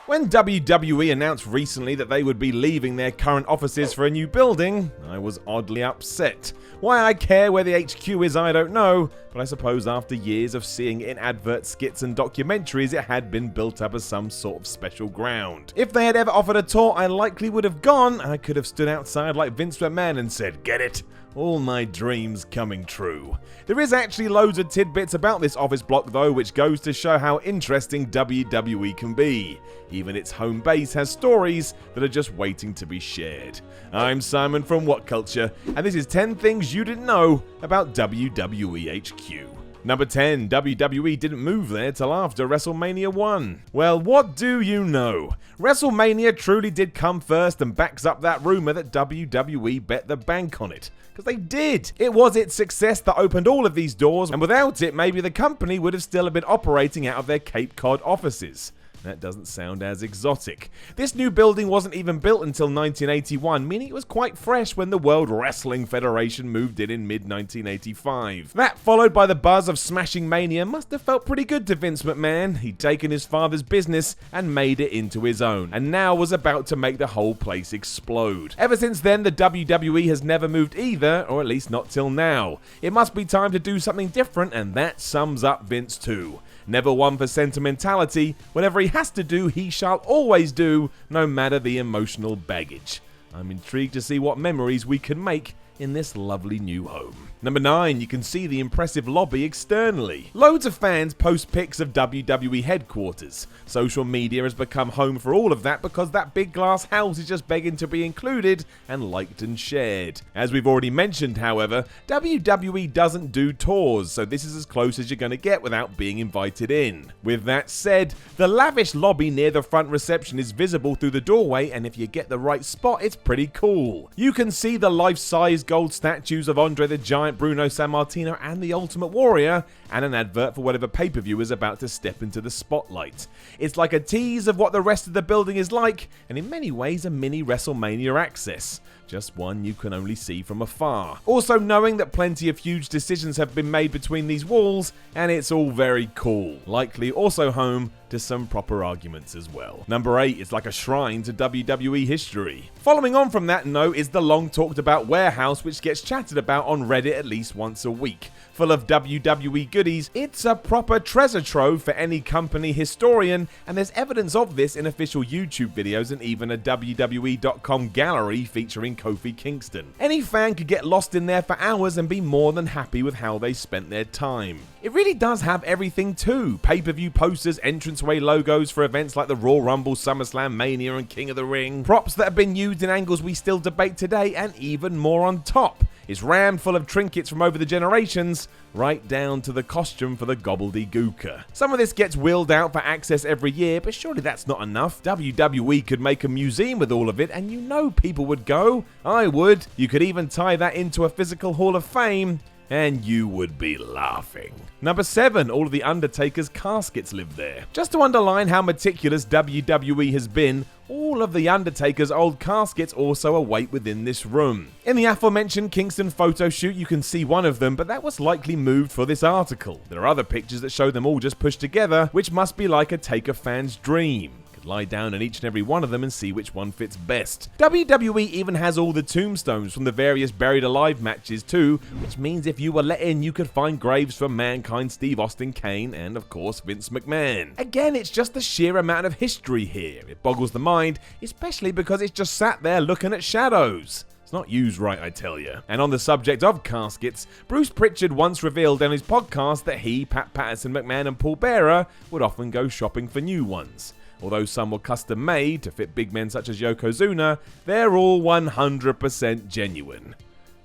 When WWE announced recently that they would be leaving their current offices for a new building, I was oddly upset. Why I care where the HQ is, I don't know, but I suppose after years of seeing it in adverts, skits and documentaries, it had been built up as some sort of special ground. If they had ever offered a tour, I likely would have gone. I could have stood outside like Vince McMahon and said, "Get it? All my dreams coming true." There is actually loads of tidbits about this office block though, which goes to show how interesting WWE can be. Even its home base has stories that are just waiting to be shared. I'm Simon from What Culture, and this is 10 things you didn't know about WWE HQ. Number 10. WWE didn't move there till after WrestleMania 1. Well, what do you know? WrestleMania truly did come first and backs up that rumor that WWE bet the bank on it. Because they did. It was its success that opened all of these doors, and without it, maybe the company would have still been operating out of their Cape Cod offices. That doesn't sound as exotic. This new building wasn't even built until 1981, meaning it was quite fresh when the World Wrestling Federation moved in mid-1985. That, followed by the buzz of Smashing Mania, must have felt pretty good to Vince McMahon. He'd taken his father's business and made it into his own, and now was about to make the whole place explode. Ever since then, the WWE has never moved either, or at least not till now. It must be time to do something different, and that sums up Vince too. Never one for sentimentality. Whatever he has to do, he shall always do, no matter the emotional baggage. I'm intrigued to see what memories we can make in this lovely new home. Number 9, you can see the impressive lobby externally. Loads of fans post pics of WWE headquarters. Social media has become home for all of that because that big glass house is just begging to be included and liked and shared. As we've already mentioned, however, WWE doesn't do tours, so this is as close as you're going to get without being invited in. With that said, the lavish lobby near the front reception is visible through the doorway, and if you get the right spot, it's pretty cool. You can see the life-size gold statues of Andre the Giant, Bruno Sammartino and the Ultimate Warrior, and an advert for whatever pay-per-view is about to step into the spotlight. It's like a tease of what the rest of the building is like, and in many ways a mini WrestleMania access. Just one you can only see from afar. Also knowing that plenty of huge decisions have been made between these walls, and it's all very cool. Likely also home to some proper arguments as well. Number 8 is like a shrine to WWE history. Following on from that note is the long talked about warehouse, which gets chatted about on Reddit at least once a week. Full of WWE goodies, it's a proper treasure trove for any company historian, and there's evidence of this in official YouTube videos and even a WWE.com gallery featuring Kofi Kingston. Any fan could get lost in there for hours and be more than happy with how they spent their time. It really does have everything too. Pay-per-view posters, entranceway logos for events like the Royal Rumble, SummerSlam, Mania and King of the Ring, props that have been used in angles we still debate today, and even more on top. It's rammed full of trinkets from over the generations, right down to the costume for the gobbledygooker. Some of this gets wheeled out for access every year, but surely that's not enough. WWE could make a museum with all of it, and you know people would go. I would. You could even tie that into a physical Hall of Fame, and you would be laughing. Number 7, all of the Undertaker's caskets live there. Just to underline how meticulous WWE has been, all of the Undertaker's old caskets also await within this room. In the aforementioned Kingston photo shoot, you can see one of them, but that was likely moved for this article. There are other pictures that show them all just pushed together, which must be like a Taker fan's dream. Lie down on each and every one of them and see which one fits best. WWE even has all the tombstones from the various Buried Alive matches too, which means if you were let in, you could find graves for Mankind, Steve Austin, Kane, and of course Vince McMahon. Again, it's just the sheer amount of history here. It boggles the mind, especially because it's just sat there looking at shadows. It's not used right, I tell you. And on the subject of caskets, Bruce Pritchard once revealed on his podcast that he, Pat Patterson, McMahon and Paul Bearer would often go shopping for new ones. Although some were custom made to fit big men such as Yokozuna, they're all 100% genuine.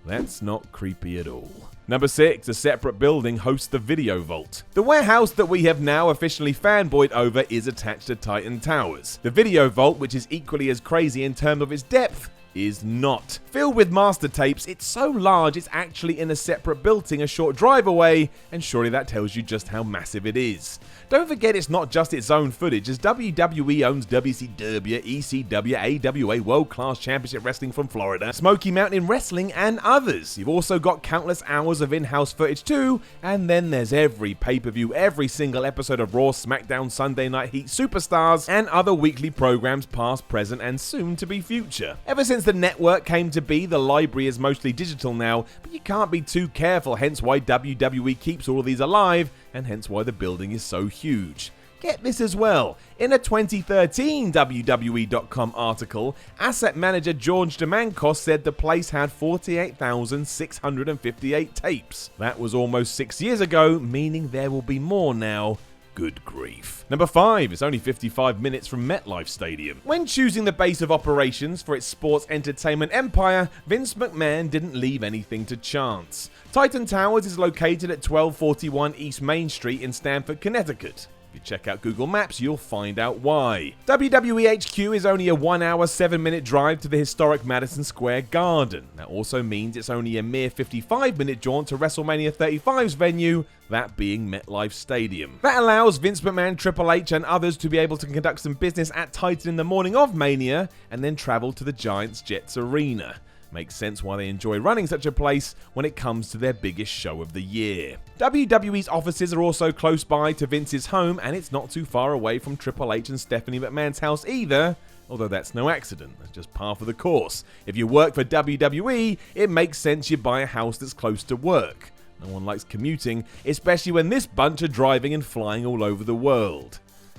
That's not creepy at all. Number 6, a separate building hosts the Video Vault. The warehouse that we have now officially fanboyed over is attached to Titan Towers. The Video Vault, which is equally as crazy in terms of its depth, is not. Filled with master tapes, it's so large it's actually in a separate building a short drive away, and surely that tells you just how massive it is. Don't forget it's not just its own footage, as WWE owns WCW, ECW, AWA, World Class Championship Wrestling from Florida, Smoky Mountain Wrestling, and others. You've also got countless hours of in-house footage too, and then there's every pay-per-view, every single episode of Raw, SmackDown, Sunday Night Heat, Superstars, and other weekly programs past, present, and soon to be future. Ever since the network came to be, the library is mostly digital now, but you can't be too careful, hence why WWE keeps all of these alive, and hence why the building is so huge. Get this as well. In a 2013 WWE.com article, asset manager George Demankos said the place had 48,658 tapes. That was almost 6 years ago, meaning there will be more now. Good grief. Number 5 is only 55 minutes from MetLife Stadium. When choosing the base of operations for its sports entertainment empire, Vince McMahon didn't leave anything to chance. Titan Towers is located at 1241 East Main Street in Stamford, Connecticut. If you check out Google Maps, you'll find out why. WWE HQ is only a 1 hour, 7-minute drive to the historic Madison Square Garden. That also means it's only a mere 55-minute jaunt to WrestleMania 35's venue, that being MetLife Stadium. That allows Vince McMahon, Triple H, and others to be able to conduct some business at Titan in the morning of Mania, and then travel to the Giants Jets Arena. Makes sense why they enjoy running such a place when it comes to their biggest show of the year. WWE's offices are also close by to Vince's home, and it's not too far away from Triple H and Stephanie McMahon's house either, although that's no accident, that's just par for the course. If you work for WWE, it makes sense you buy a house that's close to work. No one likes commuting, especially when this bunch are driving and flying all over the world.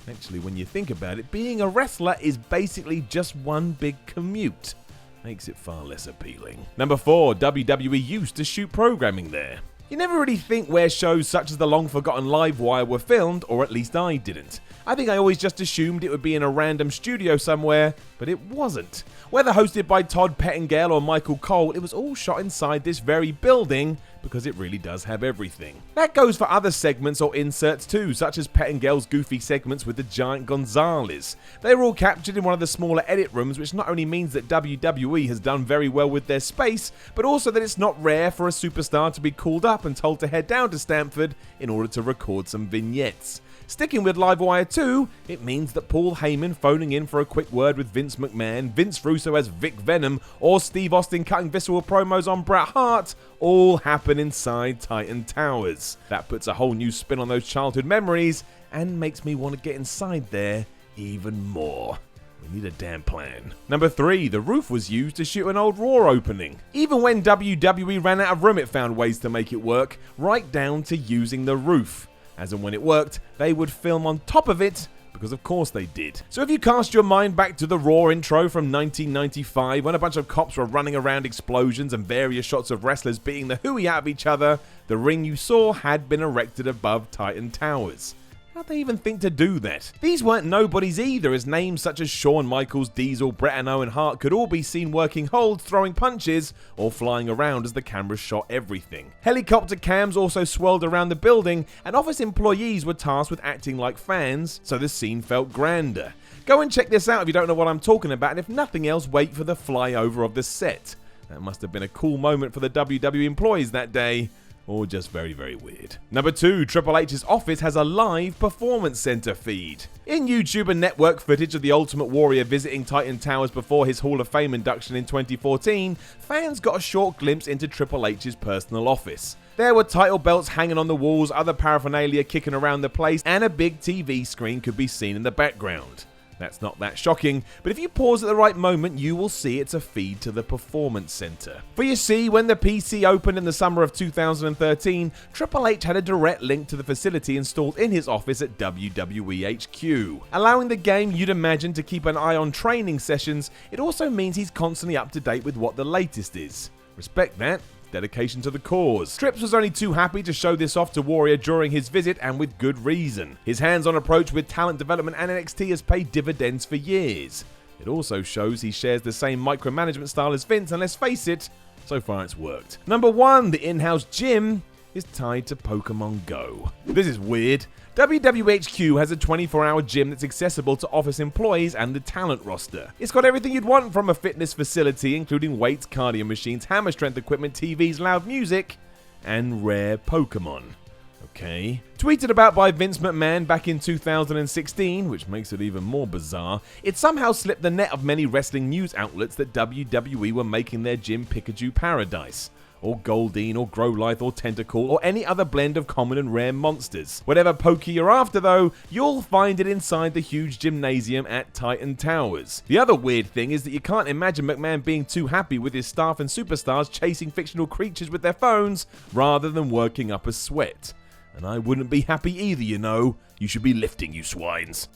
Actually, when you think about it, being a wrestler is basically just one big commute. Makes it far less appealing. Number 4, WWE used to shoot programming there. You never really think where shows such as the long-forgotten LiveWire were filmed, or at least I didn't. I think I always just assumed it would be in a random studio somewhere, but it wasn't. Whether hosted by Todd Pettengill or Michael Cole, it was all shot inside this very building, because it really does have everything. That goes for other segments or inserts too, such as Pettengill's goofy segments with the Giant Gonzalez. They were all captured in one of the smaller edit rooms, which not only means that WWE has done very well with their space, but also that it's not rare for a superstar to be called up and told to head down to Stamford in order to record some vignettes. Sticking with LiveWire 2, it means that Paul Heyman phoning in for a quick word with Vince McMahon, Vince Russo as Vic Venom, or Steve Austin cutting visceral promos on Bret Hart all happen inside Titan Towers. That puts a whole new spin on those childhood memories and makes me want to get inside there even more. We need a damn plan. Number 3, the roof was used to shoot an old Raw opening. Even when WWE ran out of room, it found ways to make it work, right down to using the roof. As and when it worked, they would film on top of it, because of course they did. So if you cast your mind back to the Raw intro from 1995, when a bunch of cops were running around explosions and various shots of wrestlers beating the hooey out of each other, the ring you saw had been erected above Titan Towers. How'd they even think to do that? These weren't nobodies either, as names such as Shawn Michaels, Diesel, Bret and Owen Hart could all be seen working holds, throwing punches, or flying around as the cameras shot everything. Helicopter cams also swirled around the building, and office employees were tasked with acting like fans, so the scene felt grander. Go and check this out if you don't know what I'm talking about, and if nothing else, wait for the flyover of the set. That must have been a cool moment for the WWE employees that day. Or just very, very weird. Number 2, Triple H's office has a live performance center feed. In YouTube and network footage of the Ultimate Warrior visiting Titan Towers before his Hall of Fame induction in 2014, fans got a short glimpse into Triple H's personal office. There were title belts hanging on the walls, other paraphernalia kicking around the place, and a big TV screen could be seen in the background. That's not that shocking, but if you pause at the right moment, you will see it's a feed to the Performance Center. For you see, when the PC opened in the summer of 2013, Triple H had a direct link to the facility installed in his office at WWE HQ. Allowing the game, you'd imagine, to keep an eye on training sessions, it also means he's constantly up to date with what the latest is. Respect that. Dedication to the cause. Trips was only too happy to show this off to Warrior during his visit, and with good reason. His hands-on approach with talent development and NXT has paid dividends for years. It also shows he shares the same micromanagement style as Vince, and let's face it, so far it's worked. Number 1, the in-house gym is tied to Pokémon Go. This is weird. WWHQ has a 24-hour gym that's accessible to office employees and the talent roster. It's got everything you'd want from a fitness facility, including weights, cardio machines, hammer strength equipment, TVs, loud music, and rare Pokemon. Okay. Tweeted about by Vince McMahon back in 2016, which makes it even more bizarre, it somehow slipped the net of many wrestling news outlets that WWE were making their Gym Pikachu paradise. Or Goldeen, or Growlithe, or Tentacool, or any other blend of common and rare monsters. Whatever Poke you're after though, you'll find it inside the huge gymnasium at Titan Towers. The other weird thing is that you can't imagine McMahon being too happy with his staff and superstars chasing fictional creatures with their phones, rather than working up a sweat. And I wouldn't be happy either, you know. You should be lifting, you swines.